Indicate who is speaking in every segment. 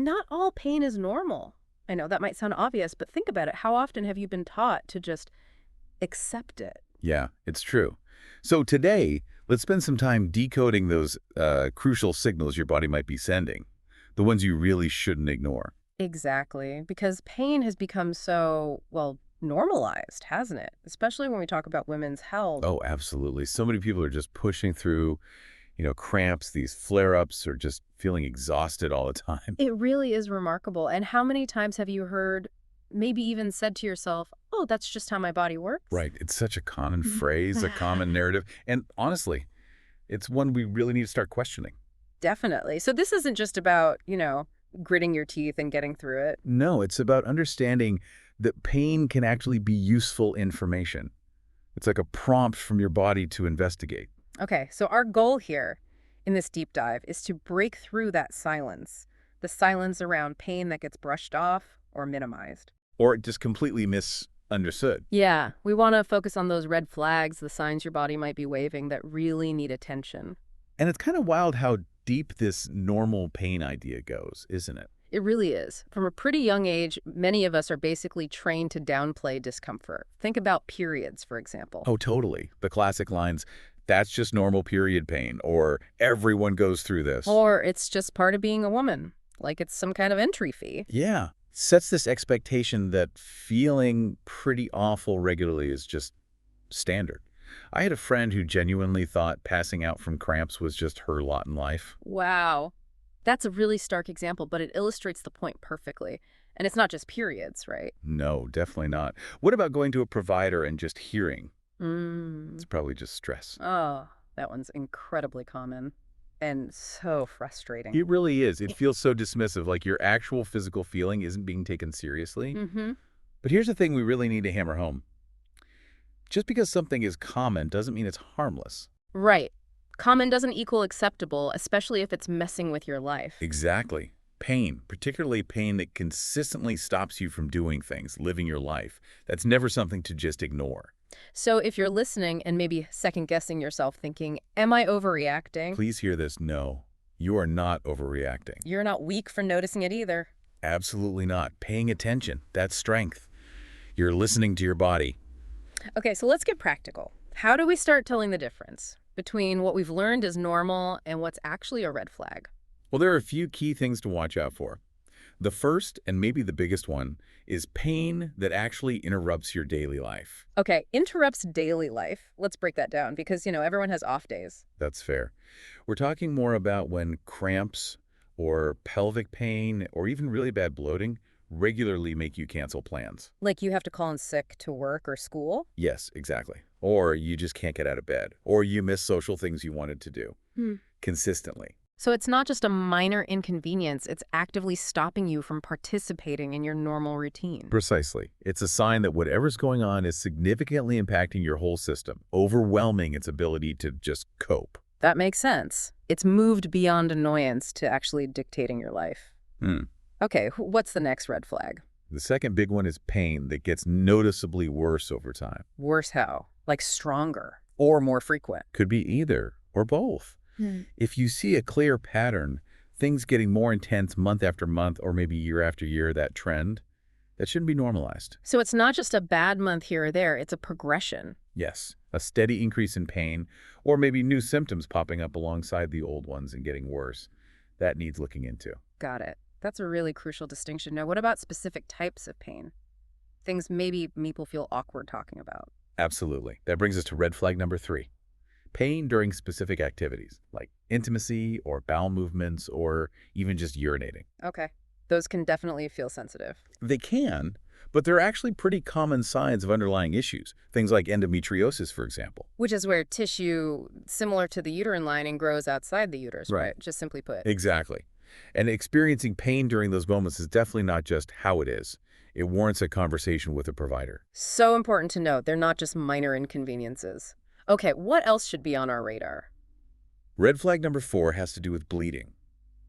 Speaker 1: not all pain is normal. I know that might sound obvious, but think about it. How often have you been taught to just accept it?
Speaker 2: Yeah, it's true. So today, let's spend some time decoding those crucial signals your body might be sending, the ones you really shouldn't ignore.
Speaker 1: Exactly, because pain has become so, well, normalized, hasn't it? Especially when we talk about women's health.
Speaker 2: Oh, absolutely. So many people are just pushing through, cramps, these flare-ups, or just feeling exhausted all the time.
Speaker 1: It really is remarkable. And how many times have you heard, maybe even said to yourself, oh, that's just how my body works?
Speaker 2: Right. It's such a common phrase, a common narrative. And honestly, it's one we really need to start questioning.
Speaker 1: Definitely. So this isn't just about, gritting your teeth and getting through it.
Speaker 2: No, it's about understanding that pain can actually be useful information. It's like a prompt from your body to investigate.
Speaker 1: Okay, so our goal here in this deep dive is to break through that silence, the silence around pain that gets brushed off or minimized.
Speaker 2: Or just completely misunderstood.
Speaker 1: Yeah, we want to focus on those red flags, the signs your body might be waving that really need attention.
Speaker 2: And it's kind of wild how deep this normal pain idea goes, isn't it?
Speaker 1: It really is. From a pretty young age, many of us are basically trained to downplay discomfort. Think about periods, for example.
Speaker 2: Oh, totally. The classic lines, that's just normal period pain, or everyone goes through this.
Speaker 1: Or it's just part of being a woman, like it's some kind of entry fee.
Speaker 2: Yeah. Sets this expectation that feeling pretty awful regularly is just standard. I had a friend who genuinely thought passing out from cramps was just her lot in life.
Speaker 1: Wow. That's a really stark example, but it illustrates the point perfectly. And it's not just periods, right?
Speaker 2: No, definitely not. What about going to a provider and just hearing? It's
Speaker 1: Mm.
Speaker 2: probably just stress.
Speaker 1: Oh, that one's incredibly common and so frustrating.
Speaker 2: It really is. It feels so dismissive, like your actual physical feeling isn't being taken seriously.
Speaker 1: Mm-hmm.
Speaker 2: But here's the thing we really need to hammer home. Just because something is common doesn't mean it's harmless.
Speaker 1: Right. Common doesn't equal acceptable, especially if it's messing with your life.
Speaker 2: Exactly. Pain, particularly pain that consistently stops you from doing things, living your life, that's never something to just ignore.
Speaker 1: So if you're listening and maybe second-guessing yourself thinking, am I overreacting?
Speaker 2: Please hear this. No, you are not overreacting.
Speaker 1: You're not weak for noticing it either.
Speaker 2: Absolutely not. Paying attention, that's strength. You're listening to your body.
Speaker 1: Okay, so let's get practical. How do we start telling the difference between what we've learned is normal and what's actually a red flag?
Speaker 2: Well, there are a few key things to watch out for. The first, and maybe the biggest one, is pain that actually interrupts your daily life.
Speaker 1: Okay, interrupts daily life. Let's break that down because, everyone has off days.
Speaker 2: That's fair. We're talking more about when cramps or pelvic pain or even really bad bloating regularly make you cancel plans.
Speaker 1: Like you have to call in sick to work or school?
Speaker 2: Yes, exactly. Or you just can't get out of bed. Or you miss social things you wanted to do consistently.
Speaker 1: So it's not just a minor inconvenience, it's actively stopping you from participating in your normal routine.
Speaker 2: Precisely. It's a sign that whatever's going on is significantly impacting your whole system, overwhelming its ability to just cope.
Speaker 1: That makes sense. It's moved beyond annoyance to actually dictating your life.
Speaker 2: Hmm.
Speaker 1: Okay, what's the next red flag?
Speaker 2: The second big one is pain that gets noticeably worse over time.
Speaker 1: Worse how? Like stronger or more frequent?
Speaker 2: Could be either or both. If you see a clear pattern, things getting more intense month after month or maybe year after year, that trend, that shouldn't be normalized.
Speaker 1: So it's not just a bad month here or there, it's a progression.
Speaker 2: Yes, a steady increase in pain or maybe new symptoms popping up alongside the old ones and getting worse. That needs looking into.
Speaker 1: Got it. That's a really crucial distinction. Now, what about specific types of pain? Things maybe people feel awkward talking about.
Speaker 2: Absolutely. That brings us to red flag number 3. Pain during specific activities, like intimacy or bowel movements or even just urinating.
Speaker 1: Okay. Those can definitely feel sensitive.
Speaker 2: They can, but they're actually pretty common signs of underlying issues. Things like endometriosis, for example.
Speaker 1: Which is where tissue similar to the uterine lining grows outside the uterus,
Speaker 2: Right.
Speaker 1: right? Just simply put.
Speaker 2: Exactly. And experiencing pain during those moments is definitely not just how it is. It warrants a conversation with a provider.
Speaker 1: So important to note, they're not just minor inconveniences. Okay, what else should be on our radar?
Speaker 2: Red flag number 4 has to do with bleeding.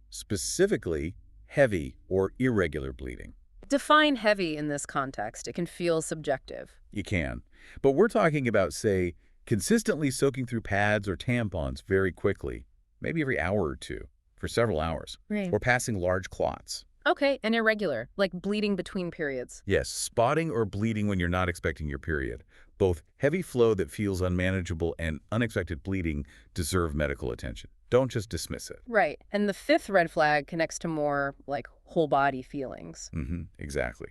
Speaker 2: Specifically, heavy or irregular bleeding.
Speaker 1: Define heavy in this context. It can feel subjective.
Speaker 2: You can. But we're talking about, say, consistently soaking through pads or tampons very quickly, maybe every hour or two, for several hours,
Speaker 1: Right.
Speaker 2: or passing large clots.
Speaker 1: Okay, and irregular, like bleeding between periods.
Speaker 2: Yes, spotting or bleeding when you're not expecting your period. Both heavy flow that feels unmanageable and unexpected bleeding deserve medical attention. Don't just dismiss it.
Speaker 1: Right. And the fifth red flag connects to more like whole body feelings.
Speaker 2: Exactly.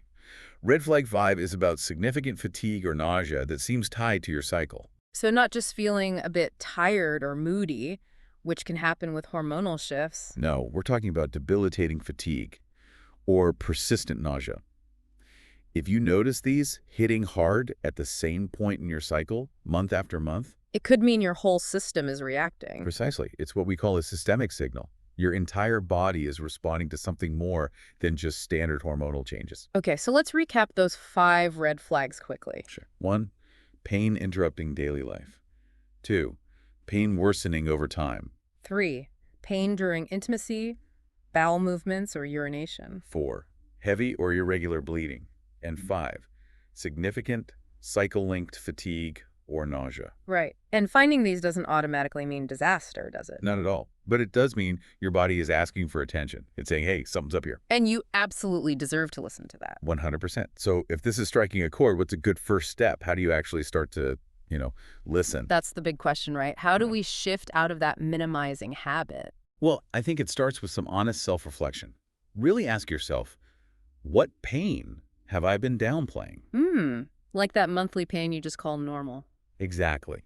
Speaker 2: Red flag 5 is about significant fatigue or nausea that seems tied to your cycle.
Speaker 1: So not just feeling a bit tired or moody, which can happen with hormonal shifts.
Speaker 2: No, we're talking about debilitating fatigue or persistent nausea. If you notice these hitting hard at the same point in your cycle, month after month,
Speaker 1: It could mean your whole system is reacting.
Speaker 2: precisely, it's what we call a systemic signal. Your entire body is responding to something more than just standard hormonal changes.
Speaker 1: Okay, so let's recap those 5 red flags quickly.
Speaker 2: Sure. 1, pain interrupting daily life. 2, pain worsening over time.
Speaker 1: 3, pain during intimacy, bowel movements, or urination.
Speaker 2: 4, heavy or irregular bleeding. And 5, significant cycle-linked fatigue or nausea.
Speaker 1: Right. And finding these doesn't automatically mean disaster, does it?
Speaker 2: Not at all. But it does mean your body is asking for attention. It's saying, hey, something's up here.
Speaker 1: And you absolutely deserve to listen to that.
Speaker 2: 100%. So if this is striking a chord, what's a good first step? How do you actually start to, listen?
Speaker 1: That's the big question, right? How do we shift out of that minimizing habit?
Speaker 2: Well, I think it starts with some honest self-reflection. Really ask yourself, what pain have I been downplaying?
Speaker 1: Like that monthly pain you just call normal.
Speaker 2: Exactly.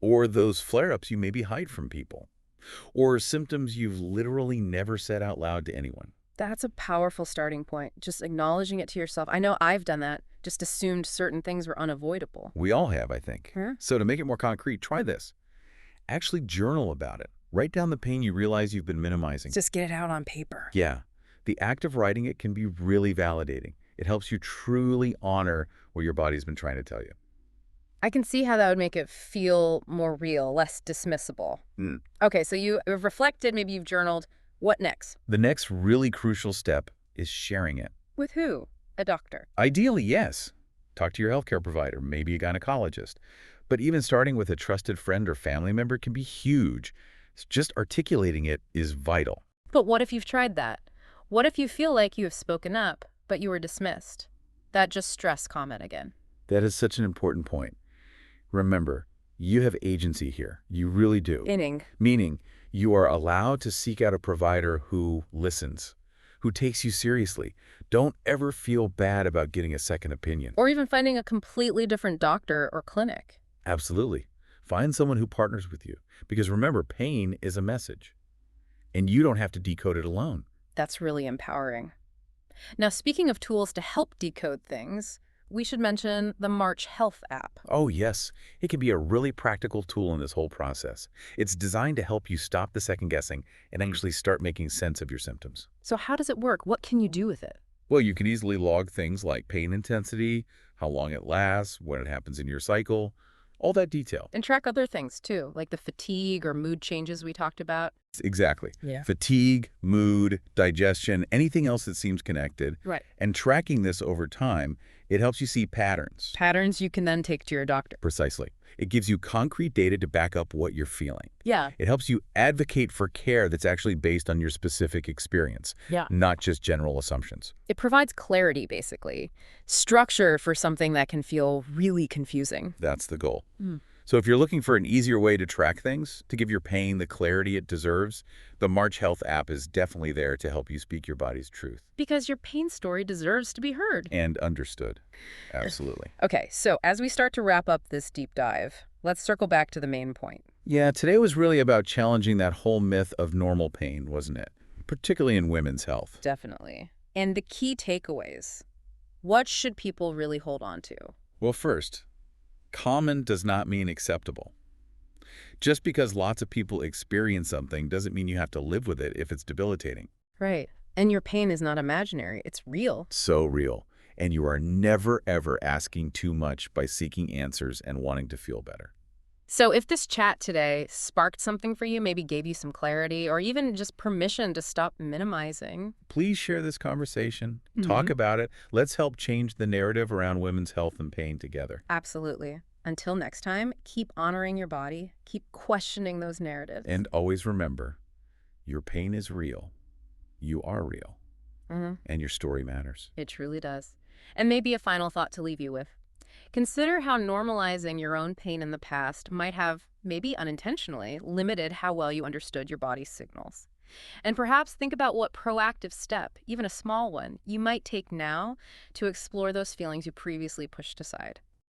Speaker 2: Or those flare-ups you maybe hide from people. Or symptoms you've literally never said out loud to anyone.
Speaker 1: That's a powerful starting point. Just acknowledging it to yourself. I know I've done that. Just assumed certain things were unavoidable.
Speaker 2: We all have, I think.
Speaker 1: Huh?
Speaker 2: So to make it more concrete, try this. Actually journal about it. Write down the pain you realize you've been minimizing.
Speaker 1: Just get it out on paper.
Speaker 2: Yeah. The act of writing it can be really validating. It helps you truly honor what your body's been trying to tell you.
Speaker 1: I can see how that would make it feel more real, less dismissible. Okay, so you've reflected, maybe you've journaled. What next?
Speaker 2: The next really crucial step is sharing it.
Speaker 1: With who? A doctor.
Speaker 2: Ideally, yes. Talk to your healthcare provider, maybe a gynecologist. But even starting with a trusted friend or family member can be huge. Just articulating it is vital.
Speaker 1: But what if you've tried that? What if you feel like you have spoken up, but you were dismissed? That just stress comment again.
Speaker 2: That is such an important point. Remember, you have agency here. You really do. Meaning, you are allowed to seek out a provider who listens, who takes you seriously. Don't ever feel bad about getting a second opinion.
Speaker 1: Or even finding a completely different doctor or clinic.
Speaker 2: Absolutely. Find someone who partners with you. Because remember, pain is a message. And you don't have to decode it alone.
Speaker 1: That's really empowering. Now, speaking of tools to help decode things, we should mention the March Health app.
Speaker 2: Oh, yes. It can be a really practical tool in this whole process. It's designed to help you stop the second guessing and actually start making sense of your symptoms.
Speaker 1: So how does it work? What can you do with it?
Speaker 2: Well, you can easily log things like pain intensity, how long it lasts, when it happens in your cycle, all that detail.
Speaker 1: And track other things too, like the fatigue or mood changes we talked about.
Speaker 2: Exactly.
Speaker 1: Yeah.
Speaker 2: Fatigue, mood, digestion, anything else that seems connected.
Speaker 1: Right.
Speaker 2: And tracking this over time, it helps you see patterns.
Speaker 1: Patterns you can then take to your doctor.
Speaker 2: Precisely. It gives you concrete data to back up what you're feeling.
Speaker 1: Yeah.
Speaker 2: It helps you advocate for care that's actually based on your specific experience,
Speaker 1: Yeah.
Speaker 2: not just general assumptions.
Speaker 1: It provides clarity, basically. Structure for something that can feel really confusing.
Speaker 2: That's the goal. So if you're looking for an easier way to track things, to give your pain the clarity it deserves, the March Health app is definitely there to help you speak your body's truth.
Speaker 1: Because your pain story deserves to be heard.
Speaker 2: And understood. Absolutely.
Speaker 1: Okay, so as we start to wrap up this deep dive, let's circle back to the main point.
Speaker 2: Yeah, today was really about challenging that whole myth of normal pain, wasn't it? Particularly in women's health.
Speaker 1: Definitely. And the key takeaways. What should people really hold on to?
Speaker 2: Well, first, common does not mean acceptable. Just because lots of people experience something doesn't mean you have to live with it if it's debilitating.
Speaker 1: Right. And your pain is not imaginary. It's real.
Speaker 2: So real. And you are never, ever asking too much by seeking answers and wanting to feel better.
Speaker 1: So if this chat today sparked something for you, maybe gave you some clarity, or even just permission to stop minimizing.
Speaker 2: Please share this conversation. Talk about it. Let's help change the narrative around women's health and pain together.
Speaker 1: Absolutely. Until next time, keep honoring your body. Keep questioning those narratives.
Speaker 2: And always remember, your pain is real. You are real.
Speaker 1: Hmm.
Speaker 2: and your story matters.
Speaker 1: It truly does. And maybe a final thought to leave you with. Consider how normalizing your own pain in the past might have, maybe unintentionally, limited how well you understood your body's signals. And perhaps think about what proactive step, even a small one, you might take now to explore those feelings you previously pushed aside.